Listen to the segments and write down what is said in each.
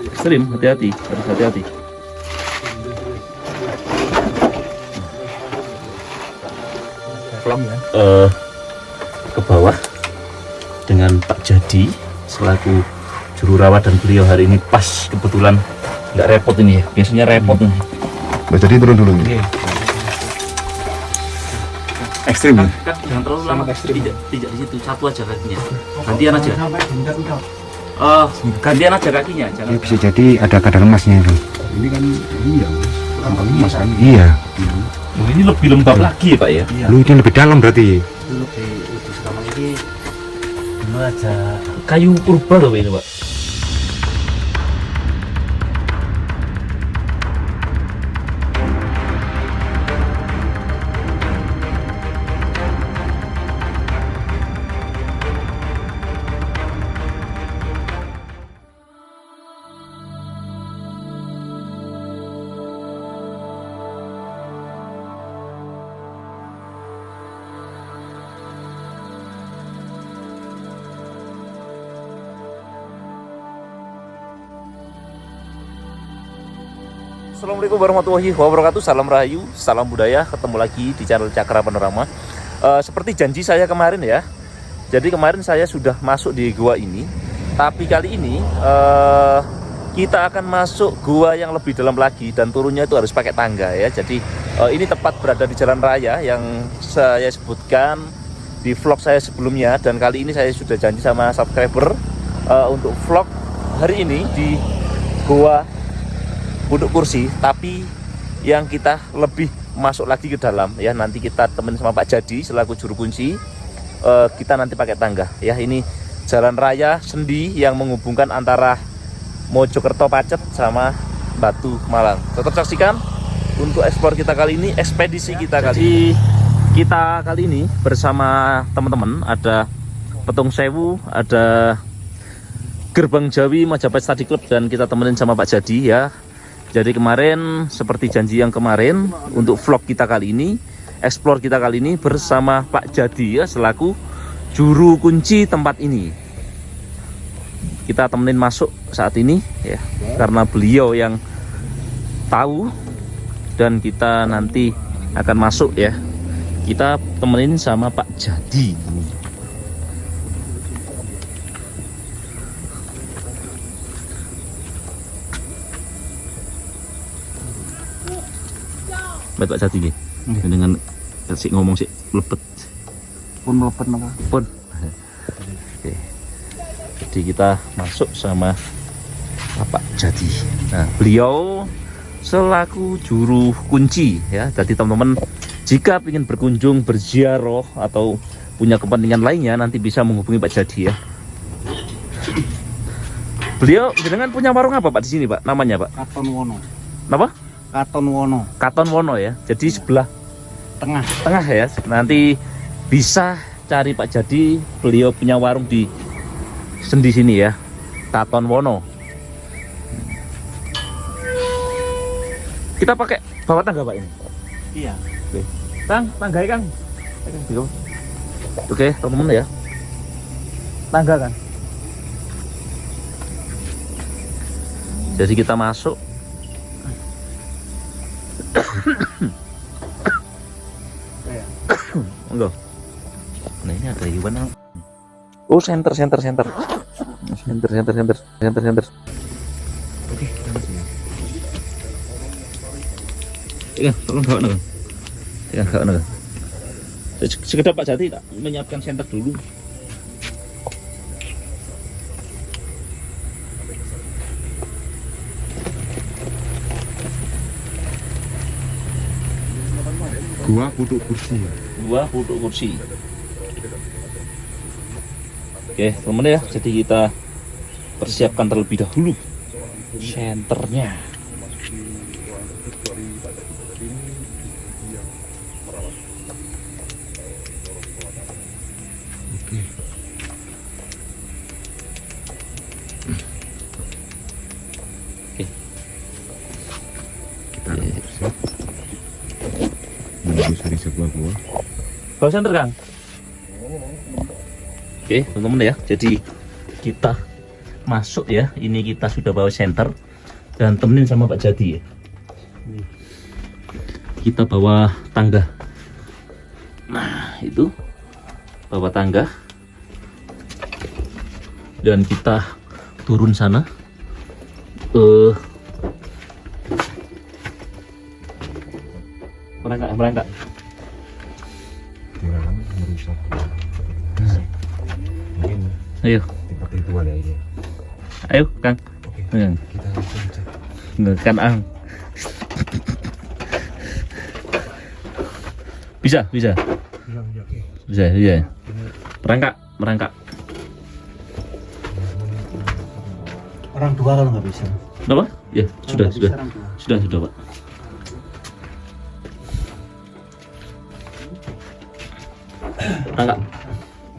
Ekstrim, hati-hati, harus hati-hati. Vlog ya. Ke bawah dengan Pak Jadi selaku juru rawat, dan beliau hari ini pas kebetulan nggak repot ini ya. Biasanya repot nih. Mbak Jadi turun dulu. Ekstrim ya? Kan jangan terlalu lama, tidak di situ, satu aja kakinya. Gantian aja. Gantian aja kakinya, jangan. Ya, bisa jadi ada kadar emasnya itu. Ini kan iya, emas kan? Iya. Oh, ini lebih lembab lagi ya Pak ya? Lu ini lebih dalam berarti. Lebih selama ini dulu aja Kayu purba loh ini Pak. Assalamualaikum warahmatullahi wabarakatuh. Salam Rahayu, salam budaya. Ketemu lagi di channel Cakra Panorama. Seperti janji saya kemarin ya. Jadi kemarin saya sudah masuk di gua ini, tapi kali ini kita akan masuk gua yang lebih dalam lagi, dan turunnya itu harus pakai tangga ya. Jadi ini tepat berada di jalan raya yang saya sebutkan di vlog saya sebelumnya, dan kali ini saya sudah janji sama subscriber untuk vlog hari ini di gua Buduk Kursi, tapi yang kita lebih masuk lagi ke dalam ya. Nanti kita temenin sama Pak Jadi selaku juru kunci. Kita nanti pakai tangga ya. Ini jalan raya sendi yang menghubungkan antara Mojokerto Pacet sama Batu Malang. Tetap saksikan untuk eksplor kita kali ini, ekspedisi kita kali ini. Kita kali ini bersama teman-teman, ada Petung Sewu, ada Gerbang Jawi, Majapahit Study Club, dan kita temenin sama Pak Jadi ya. Jadi kemarin seperti janji yang kemarin, untuk vlog kita kali ini, explore kita kali ini bersama Pak Jadi ya, selaku juru kunci tempat ini. Kita temenin masuk saat ini ya, karena beliau yang tahu, dan kita nanti akan masuk ya. Kita temenin sama Pak Jadi. Pak Jadi nih, dengan si ngomong sih lepet. pun lepet apa? Pun. Oke. Jadi kita masuk sama Pak Jadi. Nah, beliau selaku juru kunci ya. Jadi teman-teman jika ingin berkunjung, berziarah, atau punya kepentingan lainnya, nanti bisa menghubungi Pak Jadi ya. Beliau dengan punya warung apa Pak di sini Pak? Namanya Pak? Katon Wono. Apa? Katon Wono. Katon Wono ya. Jadi sebelah Tengah ya. Nanti bisa cari Pak Jadi, beliau punya warung di sendi sini ya, Katon Wono. Kita pakai bawa tangga Pak ini. Iya. Oke. Tangga ya Kang. Oke, teman-teman ya. Tangga kan. Jadi kita masuk. Enggak. Nah ini ada Iwan. Oh center. Oke, kita masuk. Iya, tolong bawa nih. Ya, bawa nih. Sekedar Pak Jadi tak menyiapkan center dulu. Gua Buduk Kursi. Dua Buduk Kursi. Oke teman ya, jadi kita persiapkan terlebih dahulu senternya. Oke. Kita siap. Menuju dari sebuah gua. Bawa center Kang. Oke teman-teman ya, jadi kita masuk ya. Ini kita sudah bawa senter dan temenin sama Pak Jadi ya. Kita bawa tangga. Nah, itu bawa tangga. Dan kita turun sana. Merangkak. Tinggal merusak. Mungkin Ayo, seperti itu ada ini. ayo Kang. Oke. Kang. Kita langsung cek. Ngekan ang. Bisa. Ya, oke. Bisa. Merangkak. Orang tua kalau nggak bisa. Apa? Ya, sudah. Nggak bisa orang tua. Sudah, Pak.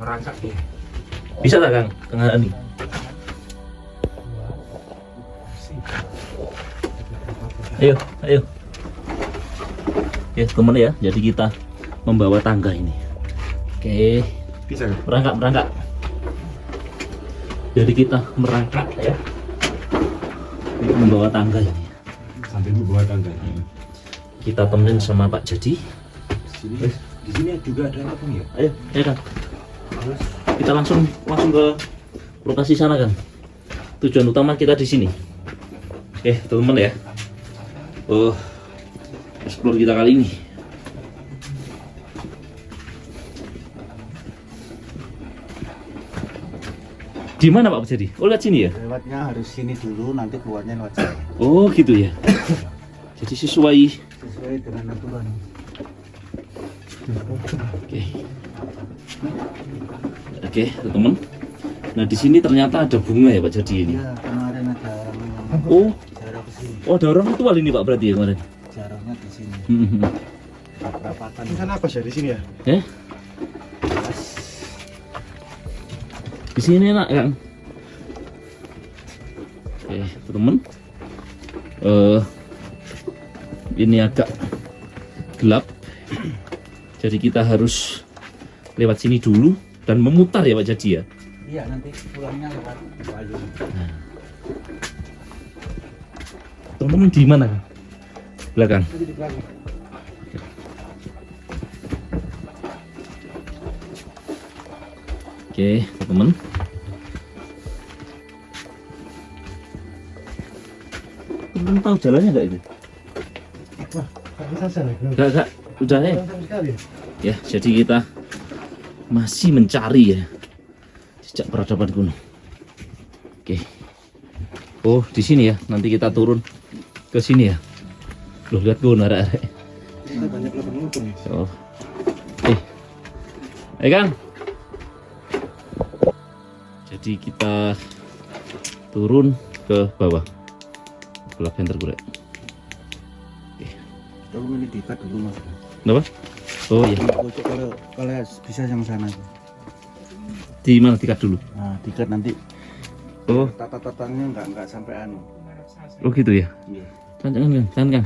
Merangkak tuh. Bisa tak, Kang? Tengah ini. Ayo. Ya, teman ya. Jadi kita membawa tangga ini. Oke. Bisa kan? Merangkak. Jadi kita merangkak ya. Kita membawa tangga ini. Sambil membawa tangga. Kita temenin sama Pak Jadi. Di sini juga ada apa ya? Ayo Kang. Kita langsung ke lokasi sana, Kang. Tujuan utama kita di sini. Oke, teman-teman ya. Explore kita kali ini. Di mana Pak Jadi? Oh, lihat sini ya. Lewatnya harus sini dulu, nanti keluarnya lewat sini. Oh, gitu ya. Jadi sesuai. Sesuai dengan aturan. Oke, teman-teman. Nah, di sini ternyata ada bunga ya Pak Jadi ini. Ya, kemarin ada orang yang Oh, jarah ke sini. ada orang ritual ini Pak berarti ya kemarin. Jarahnya di sini. Rapatan. Ini kan apa sih di sini ya? Di sini enak kan? Oke, teman-teman. Ini agak gelap. Jadi kita harus lewat sini dulu dan memutar ya Pak Jadi ya. Iya, nanti pulangnya lewat Bayu. Teman-teman di mana? Belakang. Tadi di belakang. Oke, teman-teman. Teman tahu jalannya nggak itu? Wah, bisa saja. Enggak. Udah ya. Sekali. Ya, jadi kita masih mencari ya jejak peradaban kuno. Oke. Oh, di sini ya. Nanti kita turun ke sini ya. Loh, lihat gue arek-arek. Kita banyak lubang-lubang nih. Oh. Kang. Jadi kita turun ke bawah. Belah venter gue. Kalau ini diikat dulu mas. Kenapa? Oh iya. Kalau bisa yang sana. Di mana dikat dulu? Nah, diikat nanti. Oh. Tata-tatanya nggak sampai anu. Oh gitu ya. Iya. Jangan Kang.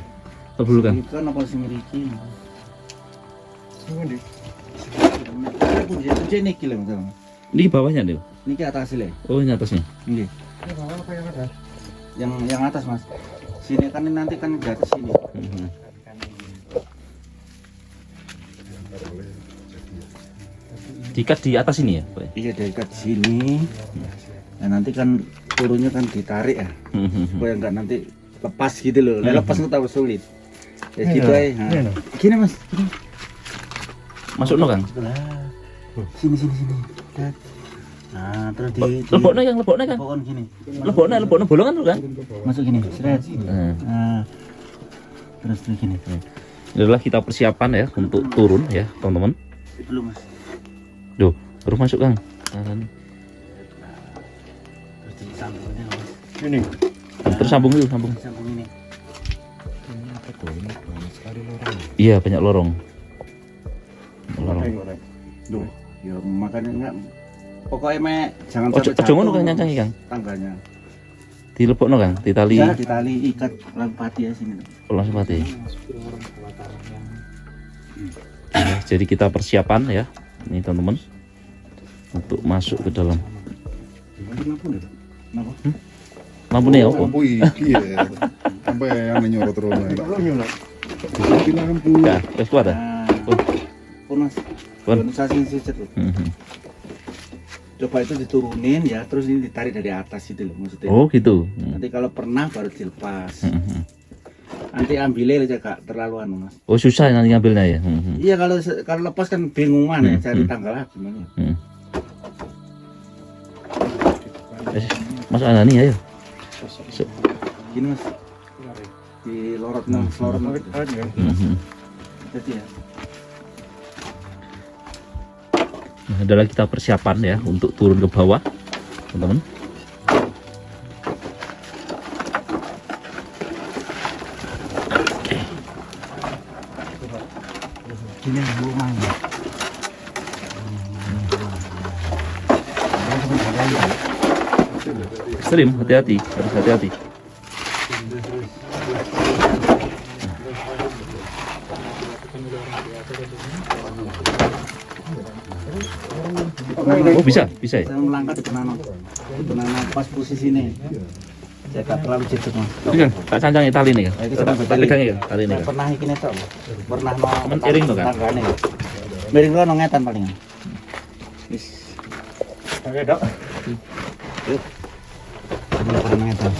Tar dulu Kang. Itu kan apa sih ngeriki? Semua di. Kunci ini kilo misalnya. Ini bawahnya nih. Ini ke atas sih. Oh, ini atasnya. Ini. Ini bawa apa yang ada? Yang atas mas. Sini kan ini nanti kan di atas sini. Diikat di atas ini ya, Pak? Iya diikat di sini. Nah nanti kan turunnya kan ditarik ya. Supaya nggak nanti lepas gitu loh. Nah, lepas itu tahu sulit. Ya gitu aja. Nah. Gini mas. Gini. Masuk no Kang. Sini. Lihat. Nah terus di Leboknya Kang. lebokon gini. Leboknya bolongan tuh Kang. Masuk gini. Seret. Nah. Terus gini. Inilah kita persiapan ya untuk turun ya, teman-teman. Belum mas. Duh, baru masuk Kang. Terus disambungnya mas. Ini. Terus sambung dulu, sambung. Sambung ini. Ini apa tuh? Ini banyak sekali lorong. Iya, banyak lorong. Duh. Ya makanya enggak. Pokoknya jangan Ojo ngono Kang nyancangi Kang. tangganya. Dilebokno Kang, ditali. Ya ditali ikat lampati ya sini. Langsung mati. Ya, jadi kita persiapan ya. Ini teman-teman untuk masuk ke dalam. Napa? Lampune apa? Lampu iki ya. Sampai yang nyorot terus. Iki lampu. Ya, wis kuat ya. Pun Mas. Pun. Organisasi sih tuh. Coba itu diturunin ya, terus ini ditarik dari atas itu loh maksudnya. Oh gitu. Nanti kalau pernah baru dilepas. Nanti ambilnya aja Kak, terlalu anu Mas. Oh susah nanti ngambilnya ya. Iya kalau lepas kan bingung mana cari tanggal lah gimana. Mas Anani ayo. Gini Mas. Di lorot Mas, lorot Mas. Jadi ya. Nah, adalah kita persiapan ya untuk turun ke bawah, teman-teman. Gini rumahnya. Ekstrim, hati-hati, harus hati-hati. Oh bisa ya. Saya melangkah di penanam pas posisi ini. Saya tak terlalu jatuh Mas. Ini kan tak cancangnya tali nih kan. Pegangnya kan tali nih kan. Pernah ini tok. Pernah Cuman iring tuh kan. tanggane. Miring lo nongetan palingan. Wis. Oke, Dok. Yuk. Pernah ngetan.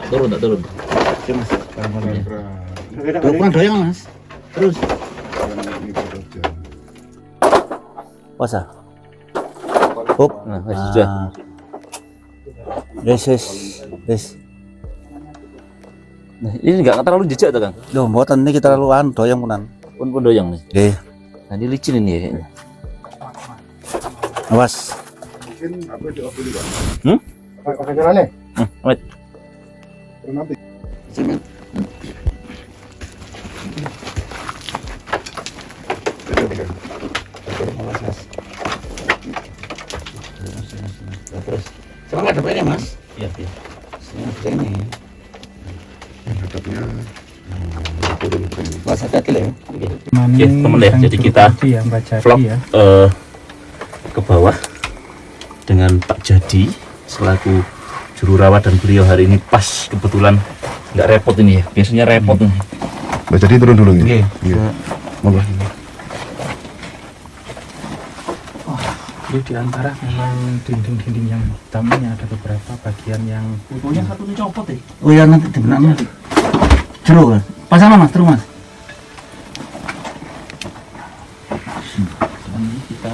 Tak turun. Oke, Mas. Kurang doyang, Mas. Terus. Puasa. Hop. Nah, sudah. Yes. Nah, ini enggak terlalu jejak tuh, Kang. Loh, mboten niki terlalu doyang punan. Pun doyang nih. Nggih. Nah, ini licin ini ya kayaknya. Awas. Mungkin apa di off dulu, Pak? Oke jalannya. Wait. Nanti. Sini. Terus. Semangat depannya, Mas. Iya. Sini. Hadapnya Mas hati-hati ya. Oke, temen ya. Jadi kita vlog ke bawah dengan Pak Jadi selaku juru rawat, dan beliau hari ini pas kebetulan nggak repot ini ya. Biasanya repot nih. Mbak Jadi turun dulu ya. Iya. Monggo. Di antara memang dinding-dinding yang hitam ini ada beberapa bagian yang Fotonya satunya copot ya. Oh ya nanti dibenaknya. Jeruk kan? Pasang Mas, terus Mas. Ini kita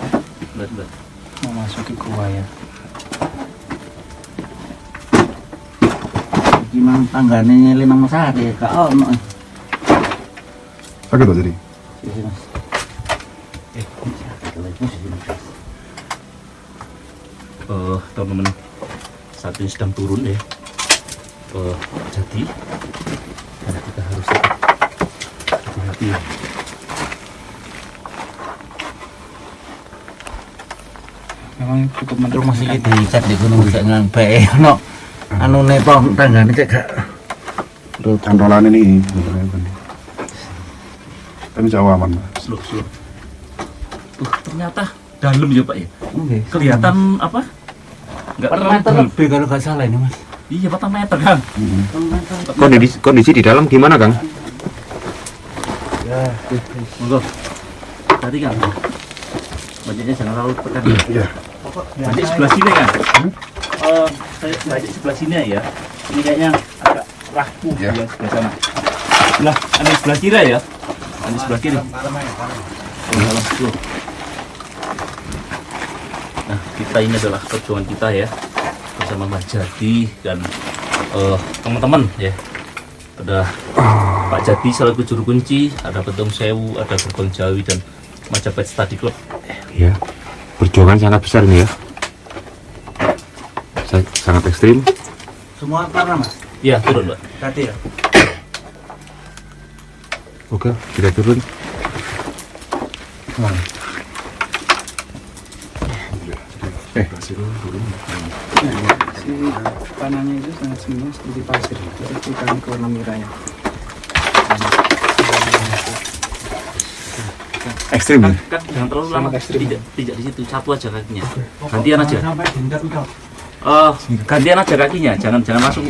lihat. memasuki gua ya. Gimana tanggane nyeli nang sare Kak ono. Sakit Mbak Jadi. Sini Mas. Teman-teman, saat ini sedang turun ya ke Jadi, karena kita harus hati-hati ya. Memang cukup Terus masih menentukan. dicat di gunung bisa ngampe ono. Anu nepong tanggane cek gak. Cantolan ini sebenarnya kan. Tapi jauh aman, Mas. Slow. Ternyata dalam ya Pak ya. Nggih. Kelihatan apa? Nggak Per terlalu meter dalam. lebih kalau nggak salah ini Mas. Iya, 4 meter kan. Kondisi di dalam gimana, Kang? Monggo. Tadi kan. Bajiknya jangan terlalu tekan. Iya. Bajik sebelah sini kan. Saya bajik sebelah sini ya. Ini kayaknya agak rapuh Ya. ya sebelah sana. Ada sebelah kiri ya. Ada sebelah kiri. Slow. Nah, kita ini adalah perjuangan kita ya bersama Mas Jadi dan teman-teman ya. Ada Pak Jadi selaku juru kunci, ada Petung Sewu, ada Gerbang Jawi, dan Majapahit Study Club. Ya, perjuangan sangat besar ini ya. Sangat ekstrim. Semua karena Mas. Iya, turun Mbak. Tadi ya. Oke, kita turun. Si tanahnya itu sangat semua seperti pasir. Itu kami ke warna merahnya. Ekstrim ya? Kan jangan terlalu lama. Tidak di situ, satu aja kakinya. Gantian aja. Gantian aja kakinya, jangan masuk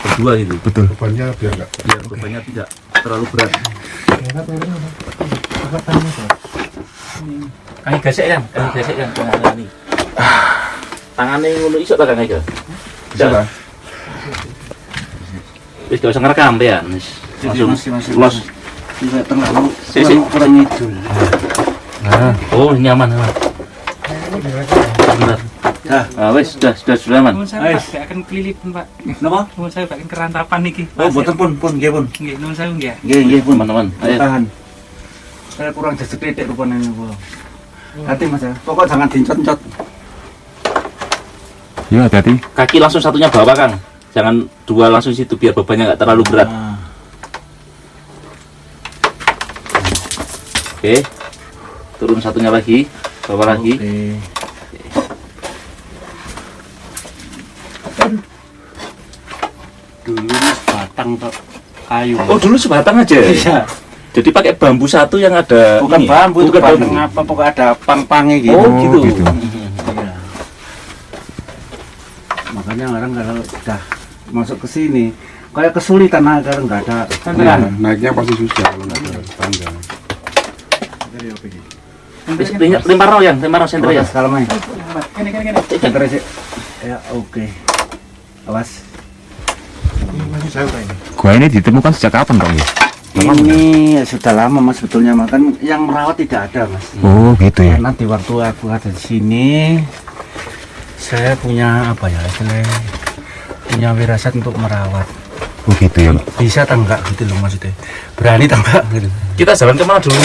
berdua gitu. Betul. Bebannya biar Bebannya tidak terlalu berat. Kaki gesek kan, tangannya ini. Tangannya ngono iso ta Kang Ega? Bisa. Wis gak usah ngerekam ya. Langsung los. Tidak terlalu Sik. kurang ngidul. Oh, ini aman. Benar. Wis sudah aman. Nuwun saya Pak, akan kelilipun Pak. Napa? Nuwun saya Pak kerantapan niki. Oh, boten pun, nggih pun. Nggih, nuwun saya nggih. Nggih pun. Teman-teman. Ayo. Tahan. Saya kurang jejak titik rupanya ini, Bu. Hati Mas ya. Pokok jangan dincot-ncot. Iya, hati-hati. Kaki langsung satunya bawah, Kang. Jangan dua langsung situ biar bebannya nggak terlalu berat. Oke. Turun satunya lagi, bawah lagi. Dulu sebatang tok kayu. Oh, dulu sebatang aja. Iya. Jadi pakai bambu satu yang ada Bukan ini, bambu, itu bukan batang bambu. apa pokoknya ada pang-pangnya gitu. Oh, gitu. Iya. Makanya orang kalau udah masuk ke sini kayak kesulitan agar nggak ada naiknya pasti susah kalau nggak ada tangga. Lempar yang senter ya. Kalau main Kene. center aja. Ya oke. Awas. Gua ini ditemukan sejak kapan, Bang? Ya? Ini sudah lama Mas, sebetulnya makan yang merawat tidak ada Mas. Oh, gitu ya. Karena di waktu aku ada di sini saya punya apa ya istilahnya, punya wirasat untuk merawat. Oh, gitu ya, Pak. Bisa atau enggak gitu loh maksudnya, berani atau enggak gitu. Kita jalan kemana dulu?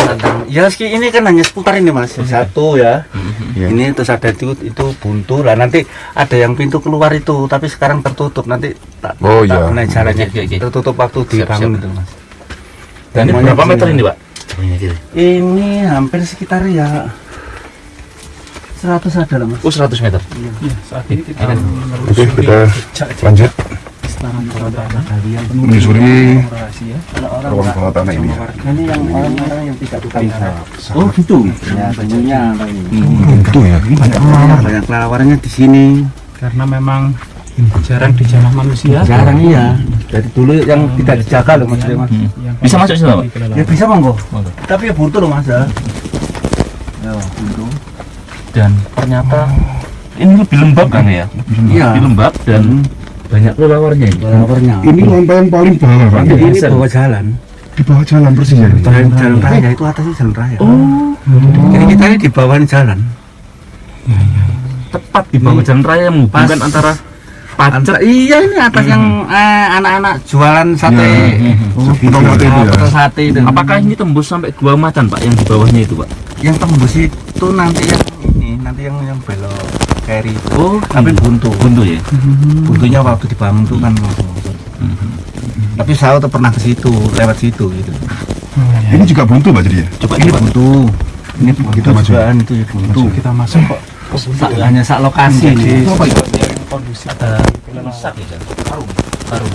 Ya ini kan hanya seputar ini Mas, satu ya. Iya. Ini terus ada itu buntu lah, nanti ada yang pintu keluar itu tapi sekarang tertutup, nanti tak Oh, iya. benar caranya Oke. tertutup waktu dibangun itu Mas. Dan ini maunya berapa di meter sini. ini, Pak? Ini hampir sekitar ya 100 ada lah Mas. Oh, 100 meter. Saat ini kita Oke, kita lanjut menyusuri rahasia. Ruang bawah tanah ini ya. Ini yang orang-orang yang tidak tukang Oh gitu. Ya banyaknya buntu ya. banyak lawarnya di sini. Karena memang jarang dijamah manusia. Jarang iya. Dari dulu yang tidak dijaga loh Mas. Bisa masuk sini, Pak? Ya bisa monggo. Tapi ya butuh loh Mas ya. Ya butuh. Dan ternyata ini lebih lembab kan ya? Iya. Lebih lembab dan banyak kelelawarnya ini. Lawarnya. Ini lantai yang paling bawah Pak. Ini bawah jalan. Di bawah jalan persis ya. Jalan raya itu atasnya jalan raya. Oh. Jadi kita ini di bawah jalan. Tepat di bawah jalan raya yang menghubungkan Pas. antara Pacet. Iya ini atas yang anak-anak jualan sate. Potong sate itu ya. Potong sate itu. Apakah ini tembus sampai Gua Macan, Pak, yang di bawahnya itu, Pak? Yang tembus itu nanti yang ini, nanti yang belok kiri itu. Oh, Tapi buntu. buntu ya. Buntunya waktu dibangun tuh kan langsung. Tapi saya tuh pernah ke situ, lewat situ gitu. Ini juga buntu Pak jadi ya. Coba Ini coba. buntu. Ini buntu Kita maju. jugaan itu ya buntu. Kita masuk kok. Hanya sak lokasi ini. Itu apa itu? Kondusif. Ada rusak ya, kan? Karung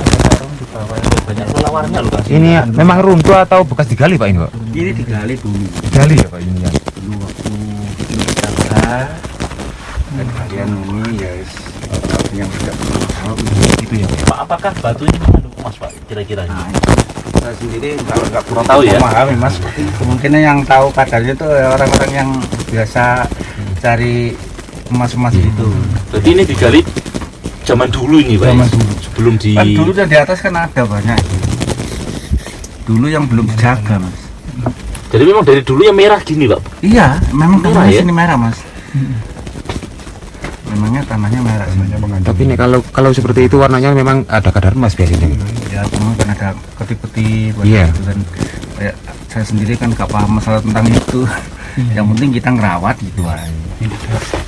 di bawah. Banyak kelelawarnya loh, Kang. Ini memang runtuh atau bekas digali, Pak, ini, Pak? Ini digali dulu. Digali ya, Pak, ini ya. Dulu waktu dijaga. Dan kalian ini ya yang tidak tahu Gitu ya, Pak. Apakah batu ini mengandung emas, Pak? Kira-kira. Nah, saya sendiri kalau nggak Kurang tahu ya. memahami Mas. Kemungkinan yang tahu kadarnya itu orang-orang yang biasa cari emas-emas itu. Jadi ini digali zaman dulu ini, Pak. Zaman ya? dulu. Sebelum di Kan dulu dan di atas kan ada banyak. Dulu yang belum dijaga Mas. Jadi memang dari dulu yang merah gini, Pak. Iya, memang Merah tanahnya ya? sini merah Mas. Memangnya tanahnya merah. Tanahnya mengandung. Tapi ini kalau seperti itu warnanya memang ada kadar emas biasanya. Ya cuma kan ada peti-peti buat Iya. itu kan. Kayak saya sendiri kan nggak paham masalah tentang itu. Yang penting kita ngerawat gitu aja.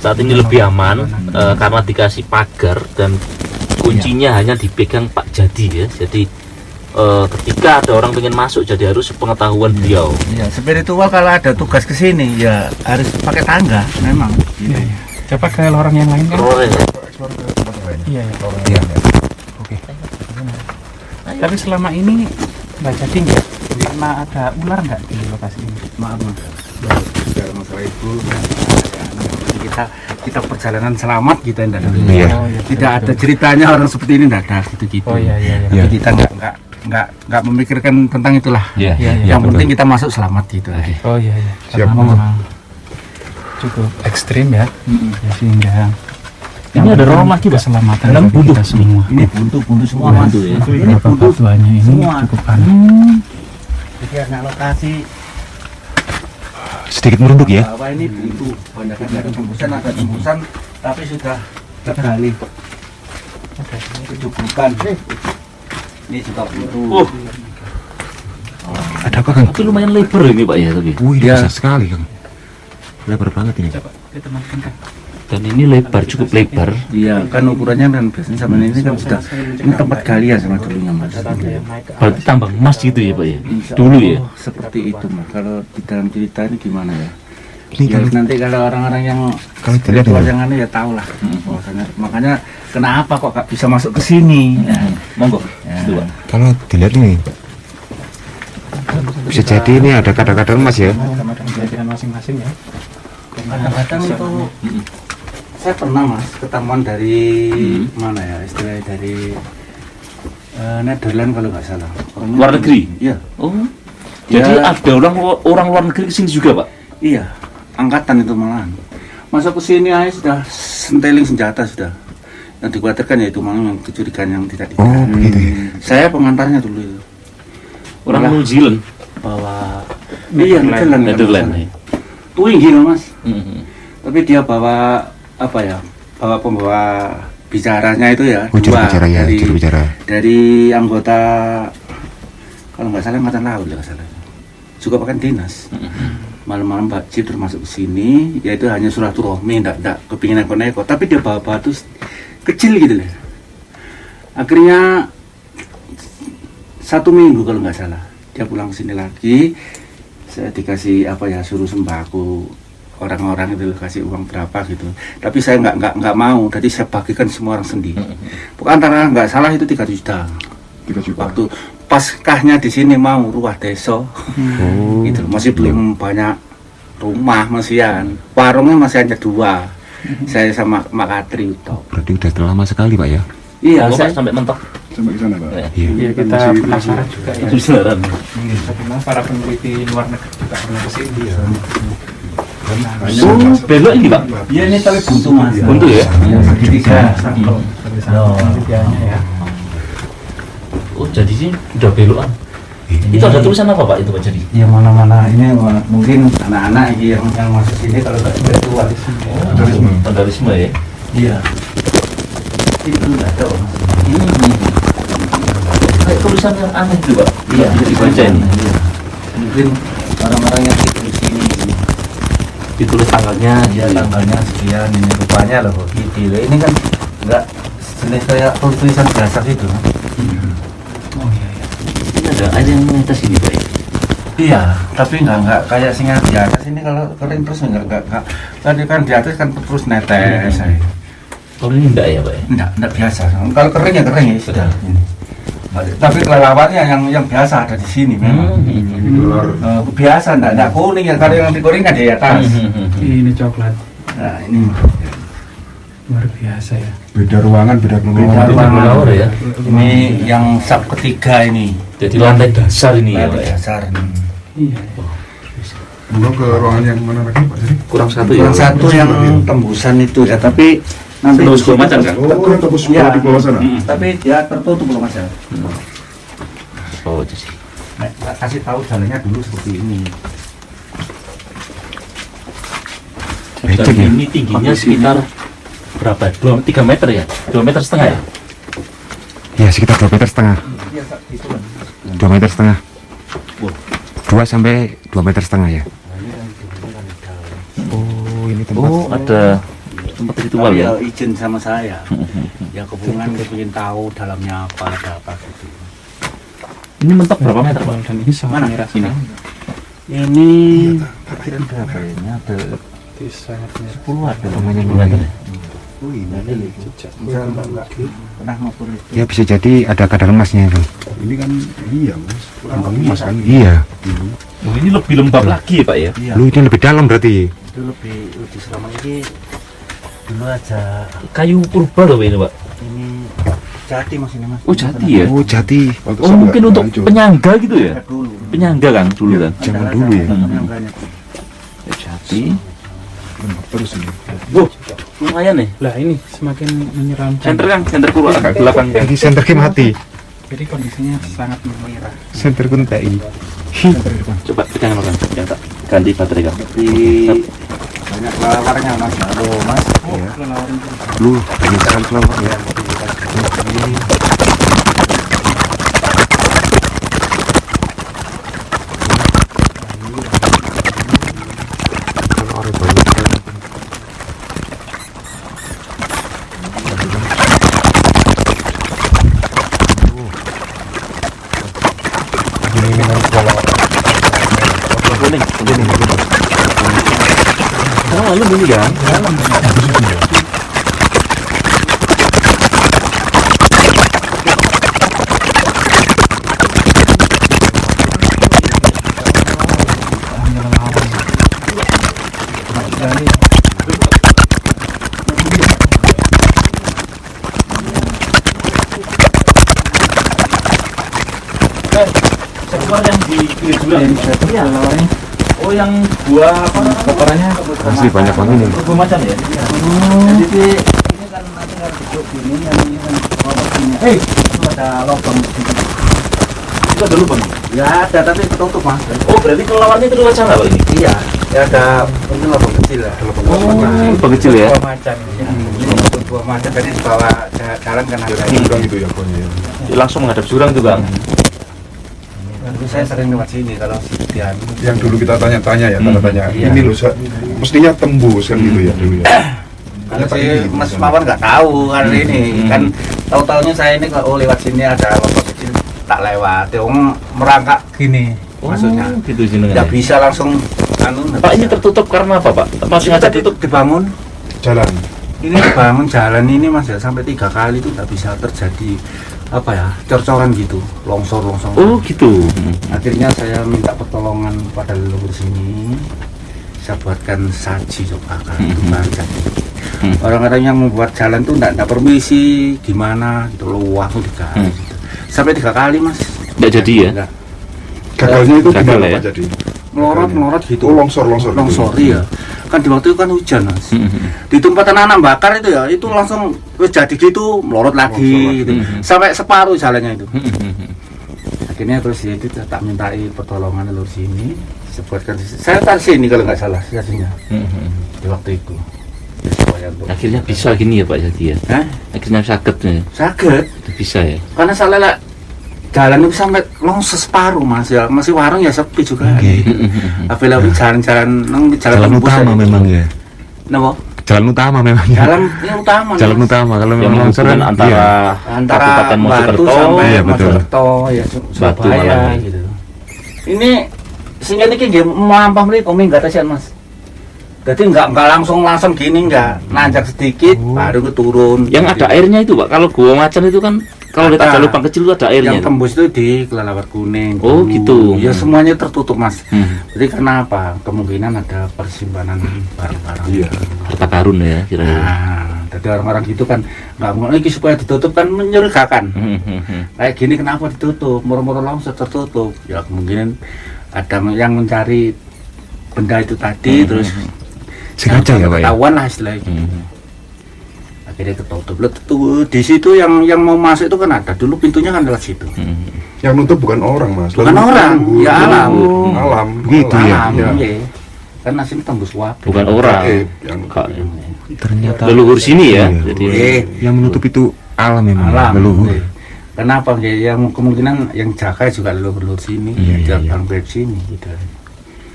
Saat ini lebih aman karena dikasih pagar dan kuncinya hanya dipegang Pak Jadi ya. Jadi ketika ada orang pengen masuk jadi harus sepengetahuan beliau. Iya, spiritual kalau ada tugas ke sini ya harus pakai tangga memang. Gitu. Coba ke orang yang lain kan? Oh, ya. Eksplor ke tempat lain. Iya, ya. Iya. Tapi selama ini nggak jadi nggak? Karena ada ular nggak di lokasi ini? Maaf Mas. bicara masalah itu. Kita perjalanan selamat kita tidak ada. Iya. Tidak ada ceritanya orang seperti ini tidak ada gitu-gitu. Oh iya. Tapi kita nggak memikirkan tentang itulah. Iya. Yang penting kita masuk selamat gitu. Oh iya. Siap. Karena memang cukup ekstrim ya. Ya, sehingga Ini ada rom lagi, Pak. keselamatan Dalam bagi kita semua. Ini buntu semua mas. Ini Bapak tuanya ini semua. cukup panas. Jadi anak lokasi Sedikit merunduk ya. bawah ini buntu. Banyak ada tembusan, tapi sudah tergali. Itu bukan. Ini juga buntu. Ada apa Kang? Tapi lumayan lebar ini Pak ya tapi. Wih, besar sekali Kang. Lebar banget ini. Dan ini lebar, cukup lebar. Iya, kan ukurannya kan biasanya sama ini kan sudah ini tempat galian sama dulunya mas. Berarti tambang emas gitu ya Pak ya? Insya Dulu Allah ya? seperti itu mas. Kalau di dalam cerita ini gimana ya? Ini Ya, kalau nanti kalau orang-orang yang Kalau dilihat spiritual ya. yang aneh ya tahu lah. Makanya kenapa kok gak bisa masuk ke sini? Monggo. Ya. Dua. kalau dilihat nih bisa jadi ini ada kadang-kadang emas ya. Sama dengan kejadian masing-masing ya. Kadang-kadang itu saya pernah mas ketemuan dari mana ya istilahnya dari Netherlands kalau nggak salah. Orangnya Luar negeri? Iya. Oh. Ya. Jadi ada orang luar negeri kesini juga Pak? Iya, angkatan itu malahan. Masuk ke sini aja sudah senteling senjata sudah. Yang dikhawatirkan yaitu malah yang kecurigaan yang tidak Oh, dikira. begitu ya. Saya pengantarnya dulu itu. Orang Malah New Zealand. bawa iya Netherlands. Ya. Twingi loh mas. Mhm. Tapi dia bawa apa ya? Bawa pembawa bicaranya itu ya. Oh, juru dua bicara ya, dari, juru bicara. dari anggota kalau nggak salah angkatan laut ya nggak salah. Juga pakai dinas. Malam-malam Pak Cip termasuk ke sini, yaitu hanya silaturahmi, enggak kepingin neko-neko, tapi dia bawa batu kecil gitu loh. Akhirnya 1 minggu kalau nggak salah, dia pulang ke sini lagi, saya dikasih apa ya, suruh sembako orang-orang itu kasih uang berapa gitu. Tapi saya nggak mau, jadi saya bagikan semua orang sendiri. Pokoknya antara nggak salah itu 3 juta. 3 juta. Waktu paskahnya di sini mau ruah desa. Gitu masih belum banyak rumah masihan, warungnya masih hanya 2. Saya sama Mak Katri itu. Berarti udah lama sekali Pak ya. Iya, Monggo, saya Pak, sampai mentok. Sampai ke sana Pak. Ya. Iya. Iya, kita Masih- penasaran juga ya. Itu beneran. Bagaimana para peneliti luar negeri juga pernah ke sini. Oh, belok ini Pak. Iya ini tapi buntu mas. Buntu ya? Iya, segitiga. Dari sana penelitiannya ya. Oh, jadi sih udah belokan. Itu ada tulisan apa Pak itu Pak jadi? Ya mana-mana ini mungkin anak-anak ini yang masuk sini kalau nggak spiritual. Vandalisme ya. Iya. Itu nggak ada mas. Kayak tulisan yang aneh itu Pak. Iya, Bisa dibaca ini. Iya. Mungkin orang-orang yang di sini. Ditulis tanggalnya. Ya tanggalnya sekian ini rupanya loh gitu. Ini kan nggak jenis kayak tulisan biasa gitu. Oh iya. Ini ada yang mengetes ini Pak. Iya, tapi nggak kayak singa di atas ini kalau kering terus nggak tadi kan di atas kan terus netes. Kalau ini enggak ya Pak ya? Enggak biasa. Kalau kering ya kering ya sudah. Tapi kelelawannya yang biasa ada di sini memang. Biasa enggak kuning ya, kalau yang di kuning ada di atas. Ini coklat. Nah, ini Luar biasa ya. Beda ruangan, beda Beda ruangan. ruangan. Kelawar ya. ini yang sub ketiga ini. Jadi lantai dasar ini ya Pak Lantai ya. dasar ini. Iya. Belum ke ruangan yang mana lagi Pak jadi? Kurang satu ya. Yang satu yang tembusan itu ya, tapi nanti Tembus dua macam kan? Oh, kan tembus Iya. di bawah sana. Tapi dia tertutup loh mas ya. Oh, itu sih. Nah, kasih tahu jalannya dulu seperti ini. Becek ya. Ini tingginya sekitar berapa? 3 meter ya? 2 meter setengah ya? Ya sekitar 2,5 meter. Iya, gitu lah. 2,5 meter. Wah. 2 sampai 2,5 meter ya. Oh ini tempat. Oh, ada tempat ritual ya? Izin sama saya. Ya hubungan ingin tahu dalamnya apa, ada apa gitu. Ini mentok berapa meter Pak? Dan ini sangat Mana? merah Ini. sekali. Ini kira berapa ya? Ini ada Ini sangat merah. 10 ada. Rumahnya 10 meter ya? Oh ini Jejak. pernah ngobrol itu. Ya bisa jadi ada kadar emasnya itu. Ini kan iya mas, tambang emas kan. Iya. Oh, ini lebih lembab lagi ya Pak ya? Iya. Lu ini lebih dalam berarti. Itu lebih selama ini dulu aja Kayu purba loh ini Pak. ini jati mas ini mas. Oh jati ya? Oh, jati. Oh mungkin untuk penyangga gitu ya? Dulu. Penyangga kan dulu kan? Zaman dulu ya. Penyangganya. Jati. Terus ini. Oh lumayan nih. Lah ini semakin menyeramkan. Center kan, center kurang agak belakang kan. Jadi senter ke mati. Jadi kondisinya sangat memerah. Senter kun TI. Coba pegangan kan, yang tak ganti baterai kan. Di banyak lawarnya mas. Halo mas. Oh, kelelawar itu. Lu banyak sekali kelawar ya. Kuning, kuning. Oh, lalu ini kan? Sebuah yang di juga ya. Oh yang buah apa? Kotorannya Asli banyak banget ini. Buah macan ya? Jadi ini kan nanti kan duduk ini yang ini kan ini. Itu ada lubang. Itu ada lubang. Ya ada tapi tertutup mas. Oh berarti kelelawarnya itu luas nggak Pak ini? Iya. Ya ada ini lubang kecil lah. Lubang kecil ya? buah macan. Ini untuk buah macet tadi dibawa jalan kan ada. Jurang itu ya pokoknya. Langsung menghadap jurang tuh Bang. Dulu saya sering lewat sini kalau Sidian. Yang dulu kita tanya-tanya ya, tanya-tanya. Iya. Ini loh, mestinya tembus kan gitu ya dulu ya. Kalau Ternyata si ini Mas gitu. Mawar nggak tahu kali ini kan tahu-taunya saya ini kalau lewat sini ada lubang kecil tak lewat. Yang merangkak gini maksudnya. Gitu jenengan. Nggak bisa langsung anu. nggak Pak ini bisa. tertutup karena apa Pak? Masih ngajak Tadi tutup? dibangun. Jalan. Ini dibangun jalan ini mas ya sampai 3 kali itu nggak bisa terjadi apa ya cor-coran gitu longsor. Oh gitu. Akhirnya saya minta pertolongan pada leluhur sini. Saya buatkan saji coba kan itu baca. Orang-orang yang membuat jalan tuh enggak permisi gimana gitu loh waktu digali gitu. Sampai 3 kali mas. Nggak jadi ya? Enggak. Gagalnya itu Gagal gimana ya? Pak jadi? Melorot gitu. Oh longsor gitu. Longsor iya. Kan di waktu itu kan hujan mas. Di tempat tanah bakar itu ya itu langsung wis jadi gitu melorot lagi gitu. Sampai separuh jalannya itu. Akhirnya terus ya itu tak mintai pertolongan leluhur sini. Saya buatkan saya taruh sini kalau nggak salah sajinya di waktu itu. Ya, supaya untuk- Akhirnya bisa gini ya Pak jadi ya? Hah? Akhirnya sakit nih. Sakit Bisa ya? karena salah lah jalan itu sampai longsor separuh mas ya masih warung ya sepi juga. Apalagi jalan-jalan nang jalan Jalan tembus utama aja. memang ya. Napa? Jalan utama memang ya. Jalan yang utama. Jalan Mas. utama kalau Yang memang longsor menghubungkan kan antara iya. Antara Kabupaten Batu Mojokerto sampai iya, betul. Mojokerto ya Batu Surabaya malah. gitu. Ini sehingga ini nggih mampah mriku minggat asian mas. Jadi nggak langsung gini nggak nanjak sedikit baru ke turun. Yang ada airnya itu Pak, kalau gua macan itu kan kalau lihat ada lubang kecil itu ada airnya. Yang tembus itu di Kelelawar Kuning. Oh, dulu. gitu. Ya semuanya tertutup mas. Hmm. Jadi kenapa? Kemungkinan ada persimpanan barang-barang. Iya. Harta karun ya kira-kira. Nah, jadi orang-orang gitu kan nggak mau lagi supaya ditutup kan menyurigakan. Kayak gini kenapa ditutup? Murmur longsor tertutup. Ya kemungkinan ada yang mencari benda itu tadi terus Sengaja ya Pak ya. ketahuan lah istilahnya. Akhirnya ketutup. Loh, tuh, di situ yang mau masuk itu kan ada. Dulu pintunya kan lewat situ. Yang nutup bukan orang mas. Bukan Lalu orang, leluhur, ya alam. leluhur. Alam. Gitu ya? Alam, Iya. iya. Karena sini tembus wapi. Bukan orang. Gaib, yang Kak, Ternyata leluhur sini ya. Iya. Jadi yang menutup itu alam memang. Alam. Leluhur. iya. Kenapa? Ya, yang kemungkinan yang jaga juga leluhur sini, Iya, iya. Bang Beb sini gitu.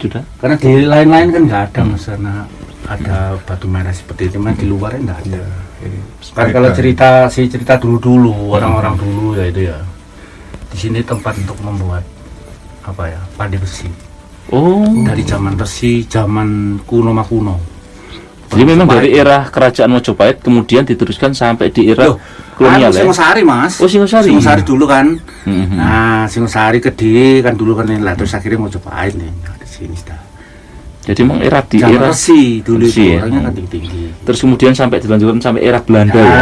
sudah. Karena di lain-lain kan nggak ada mas, karena ada batu merah seperti itu, mas di luarnya nggak ada. Kan kalau cerita dulu orang-orang dulu ya itu ya. Di sini tempat untuk membuat apa ya pandai besi Oh, dari zaman besi, zaman kuno. Jadi memang dari era kerajaan Majapahit kemudian diteruskan sampai di era kolonial ya. Singosari Mas. Oh, Singosari. Singosari dulu kan. Mhm. Nah, Singosari Kediri kan dulu kan ini lah, terus akhirnya Majapahit nih di sini sudah. Jadi memang era di Zaman era Resi dulu Resi itu ya. orangnya kan tinggi. terus kemudian sampai dilanjutkan sampai era Belanda ya.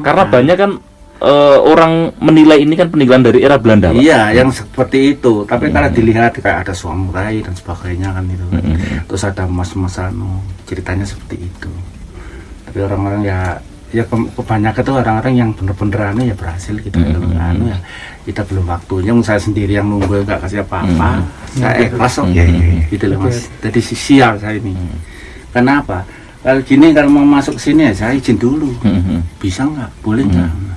Karena banyak kan orang menilai ini kan peninggalan dari era Belanda, Pak. Iya, yang seperti itu. Tapi kalau dilihat kayak ada samurai dan sebagainya kan itu. Terus ada mas-mas ceritanya seperti itu. Tapi orang-orang ya kebanyakan tuh orang-orang yang bener-bener ya berhasil gitu. Ya kita belum waktunya. Saya sendiri yang nunggu nggak kasih apa-apa. Saya ikhlas kok. Gitu loh Mas. Jadi sial saya ini. Kenapa? Kalau gini kalau mau masuk sini ya saya izin dulu. Bisa nggak? Boleh nggak?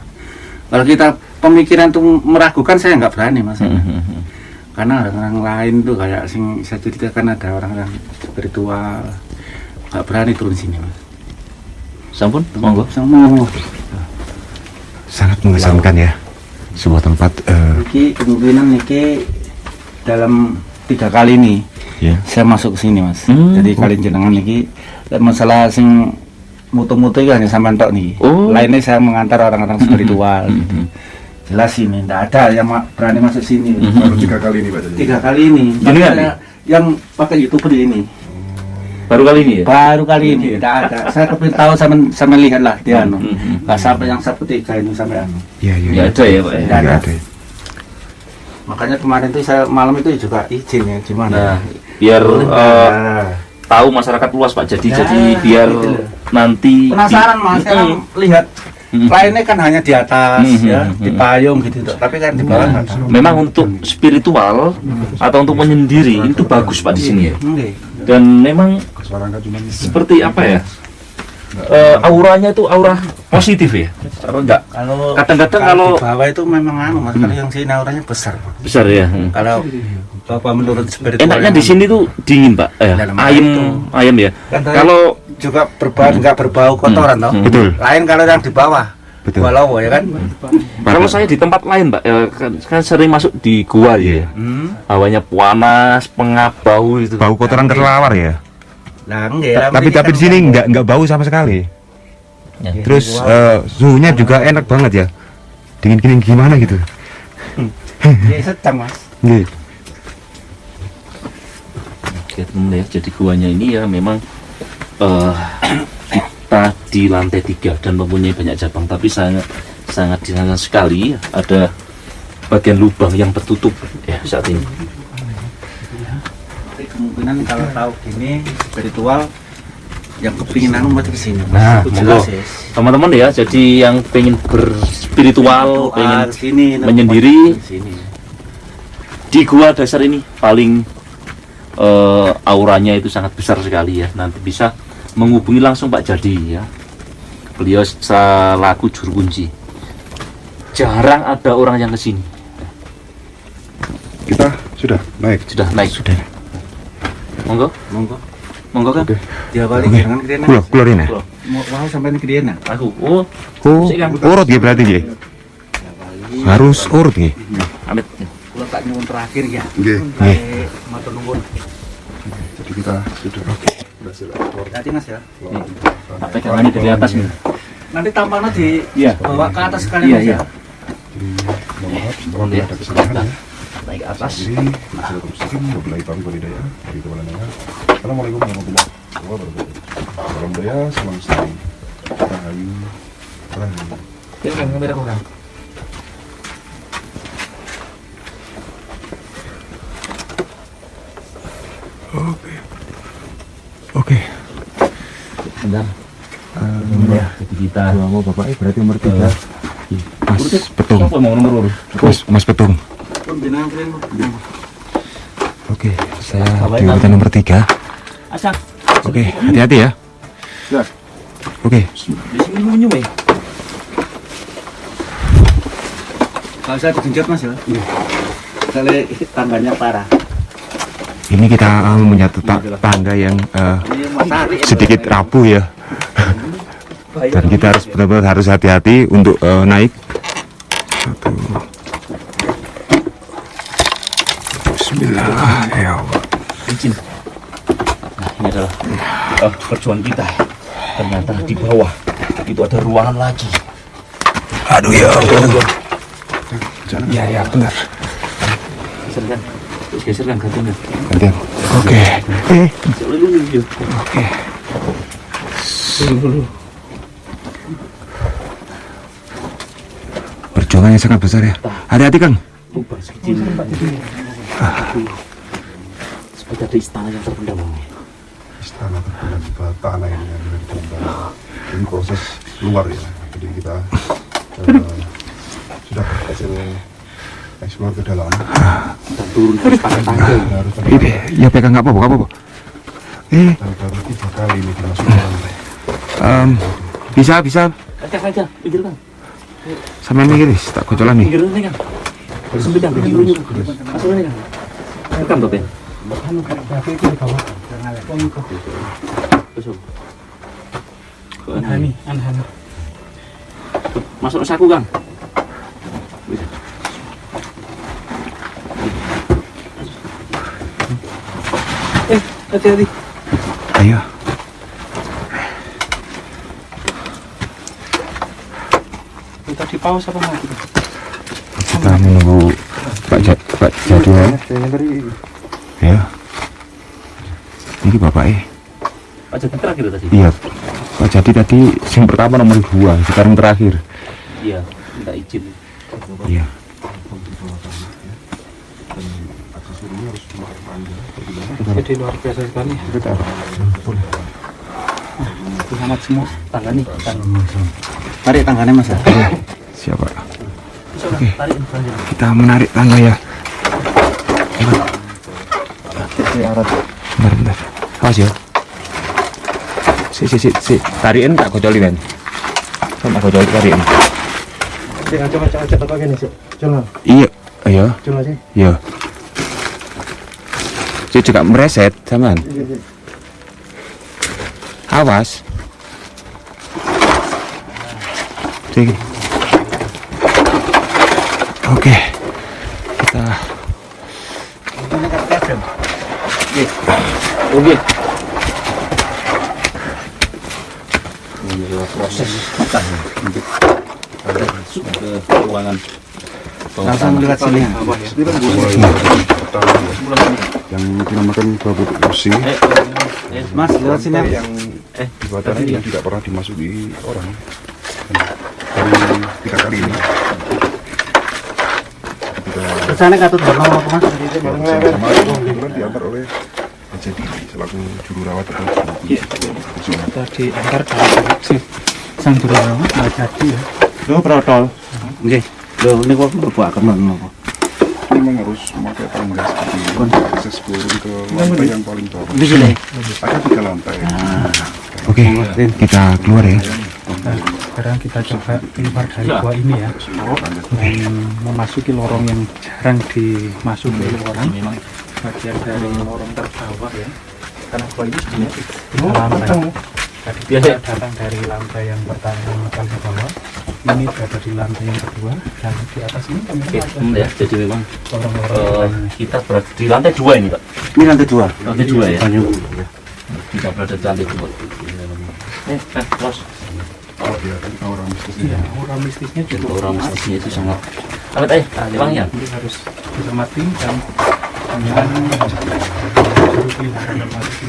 Kalau kita pemikiran tuh meragukan, saya nggak berani Mas. Karena orang-orang lain tuh kayak saya ceritakan ada orang-orang spiritual nggak berani turun sini Mas. Sampun, monggo. Sangat mengesankan ya. Sebuah tempat Niki kemungkinan niki dalam 3 kali ini saya masuk ke sini Mas. Jadi kali jenengan niki masalah sing mutu-mutu itu hanya sampai tok nih. Lainnya saya mengantar orang-orang spiritual. Jelas ini tidak ada yang berani masuk sini. Baru 3 kali ini Pak. 3 kali ini. Jadi yang pakai YouTuber ini. Baru kali ini ya? Baru kali ini tidak ada. Saya kepingin tahu sama lihat lah dia nggak sampai yang sampai 3 ini sampai Ya ada ya Pak ya. Tidak ada. Makanya kemarin tuh saya malam itu juga izin ya gimana. Nah, biar tahu masyarakat luas Pak. Jadi biar gitu nanti penasaran Mas sekarang lihat lainnya kan hanya di atas ya di payung gitu tapi kan di bawah nggak tahu. Memang untuk spiritual atau untuk menyendiri itu bagus Pak di sini ya. Dan memang seperti apa ya? Auranya itu aura positif ya. Enggak. Kadang-kadang kalau di bawah itu memang Mas kalau yang sini auranya besar. besar ya. Kalau Bapak menurut spiritual Enaknya di sini tuh dingin Pak. Ayam ya. Kalau juga nggak berbau kotoran toh. Betul. Lain kalau yang di bawah. Betul. Walau ya kan. kalau saya di tempat lain Pak, kan sering masuk di gua ya. Hawanya panas, pengap, bau itu. Bau kotoran kelelawar ya. Nah, enggak. Tapi di sini nggak bau sama sekali. Ya. Terus suhunya juga enak banget ya. Dingin gimana gitu. Ya sedang Mas. Nggih. Oke temen ya, jadi guanya ini ya memang kita di lantai 3 dan mempunyai banyak cabang, tapi sangat disayangkan sekali ada bagian lubang yang tertutup ya saat ini. Kemungkinan kalau tahu gini spiritual yang kepingin mau ke sini. Nah, Itu monggo. jelas ya. Teman-teman ya, jadi yang pengen berspiritual, pengen sini menyendiri sini. di gua dasar ini paling auranya itu sangat besar sekali ya. Nanti bisa menghubungi langsung Pak Jadi ya. Beliau selaku juru kunci. Jarang ada orang yang kesini. Kita sudah naik. Sudah naik. Sudah. Monggo kan? Oke. Dia balik Oke. jangan kedean. Keluarin ya. Mau sampai ini kedean. Aku. Sik, Kang. Urut ya berarti ya. Harus urut ya. Amit. Kalau tak nyuwun terakhir ya. Nggih. Matur nuwun. Jadi kita sudah berhasil. Hati Mas ya. Tak pegangannya dari atas nih. Nanti tampaknya di Iya. bawa ke atas sekali Iya, Mas iya. ya. Mohon maaf, mohon ada kesalahan ya. Naik ke atas. Jadi, wabillahi taufiq wal hidayah. Assalamualaikum warahmatullahi wabarakatuh. Salam budaya, salam lestari. Rahayu, rahayu. Ya, Kang, kamera kurang. Oke. Bentar. Ya. Jadi kita Mau Bapak berarti nomor 3. Mas Urut, Petung. Apa mau nomor urut? Mas Petung. Pun binang keren. Oke, saya di urutan nomor 3. Asak. Oke, hati-hati ya. Ya. Oke. Di sini minum ya. Kalau saya digenjot Mas ya. Soalnya tangganya parah. Ini kita punya tangga yang Ini matahari. sedikit rapuh ya. Dan kita harus benar-benar harus hati-hati untuk naik. Satu. Bismillah ya Allah. Izin. ini adalah perjuangan kita. Ternyata di bawah itu ada ruangan lagi. Aduh ya Allah. Ya benar. Geserkan gantian. Gantian. Oke. Oke. Perjuangan yang sangat besar ya. Hati-hati Kang. Seperti ada istana yang terpendam. Istana terpendam ke tanah ini yang ditambah. Ini proses luar ya. Jadi kita sudah berhasil eksplor ke dalam. Dan turun harus pakai tangga. Harus Ini ya pegang nggak apa-apa. dan baru 3 kali ini dimasuki lantai. Bisa. Kakak aja, pinggir kan. Sampai mikir tak kocolan nih. Pinggir ini kan. Sempit kan, pinggir ini. Masuk ini kan. Rekam Bapak. Anhan. Masuk saku Kang. Hati-hati. Ayo. Tadi paus apa mati? Kita menunggu Pak Jadwal. Ya. Ini bapaknya. Pak Jadi terakhir tadi. Iya. Pak Jadi tadi yang pertama nomor 2, sekarang terakhir. Iya, minta izin. Iya. Jadi luar biasa sekali. Selamat semua. Tangga nih. Tarik tangannya Mas. Siapa? Oke. Tarik. Kita menarik tangga ya. Bentar. Awas ya. Si. Tarikin tak kocoli men. Tak kocoli tarikin. Coba pakai nih, coba. Iya. Ayo. Coba sih. Iya. Si juga mereset saman. Awas. Sini. Oke. Kita Oke. Proses masuk ke ruangan. Langsung lewat sini. Yang dinamakan babut kursi Mas, lewat sini. yang jembatan ini tidak pernah dimasuki orang. Dan baru 3 kali ini. Kesana katut berapa Mas? Sama kemudian diantar oleh jadi selaku juru rawat atau Tadi antar dari sang jurawan nggak jadi ya. Lo protol. Nggih. Lo ini kok berbuat napa? memang harus memakai tangga seperti ini akses turun ke lantai yang paling bawah. Di sini. Ada 3 lantai. Oke, kita keluar ya. Nah, sekarang kita coba keluar dari gua ini ya, dan memasuki lorong yang jarang dimasuki oleh orang. Bagian dari lorong terbawah ya, karena gua ini sebenarnya lantai. Tadi kita datang dari lantai yang pertama yang paling bawah, ini berada di lantai yang kedua, dan di atas ini kami Ya, jadi memang lorong-lorong kita berada di lantai 2 ini Pak. Ini lantai 2. Lantai 2 ya. Banyak. Kita berada di lantai 2. Bos. Aura mistisnya. Iya, aura mistisnya juga Orang mistisnya itu sangat wangi ya. jadi harus dicermati dan jangan pelihara mati.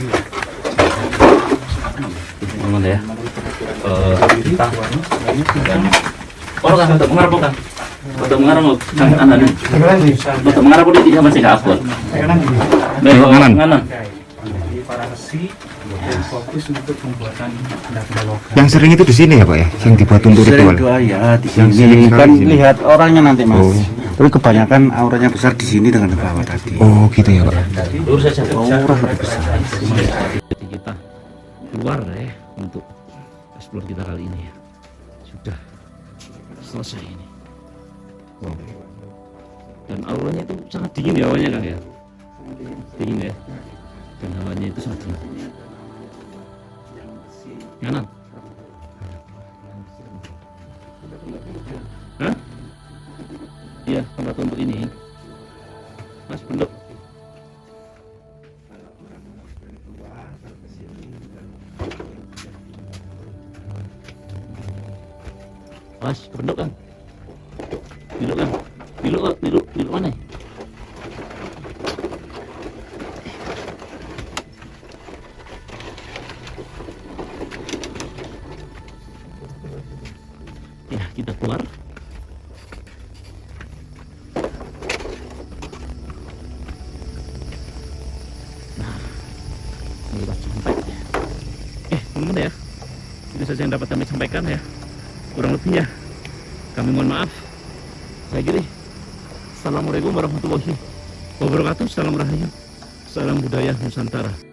Teman ya. Kita orang kan untuk mengarap kan. Untuk mengarap kan anak ini. Untuk mengarap dia tidak masih kapal. Kanan. Jadi para resi yang fokus untuk pembuatan benda logam. Yang sering itu di sini ya Pak ya, yang dibuat untuk Sering ritual. doa ya di Yang sini sering kan di sini. lihat orangnya nanti Mas. Oh. Tapi kebanyakan auranya besar di sini dengan ke bawah tadi. Oh gitu ya Pak. Lurus saja. Aura lebih besar. Jadi kita keluar ya untuk explore kita kali ini ya. Sudah selesai ini. Wow. Dan auranya itu sangat dingin ya awalnya kan ya. Dingin ya. Dan hawanya itu sangat dingin. Kanan. Hah? Iya, tempat untuk ini. Mas, bentuk. Mas, kependok kan? Biluk kan? Biluk mana? Ya, kita keluar. Nah, ini sudah sampai. Teman-teman ya, ini saja yang dapat kami sampaikan ya. Kurang lebih ya, kami mohon maaf. Saya kira. Assalamualaikum warahmatullahi wabarakatuh. Salam Rahayu, salam budaya Nusantara.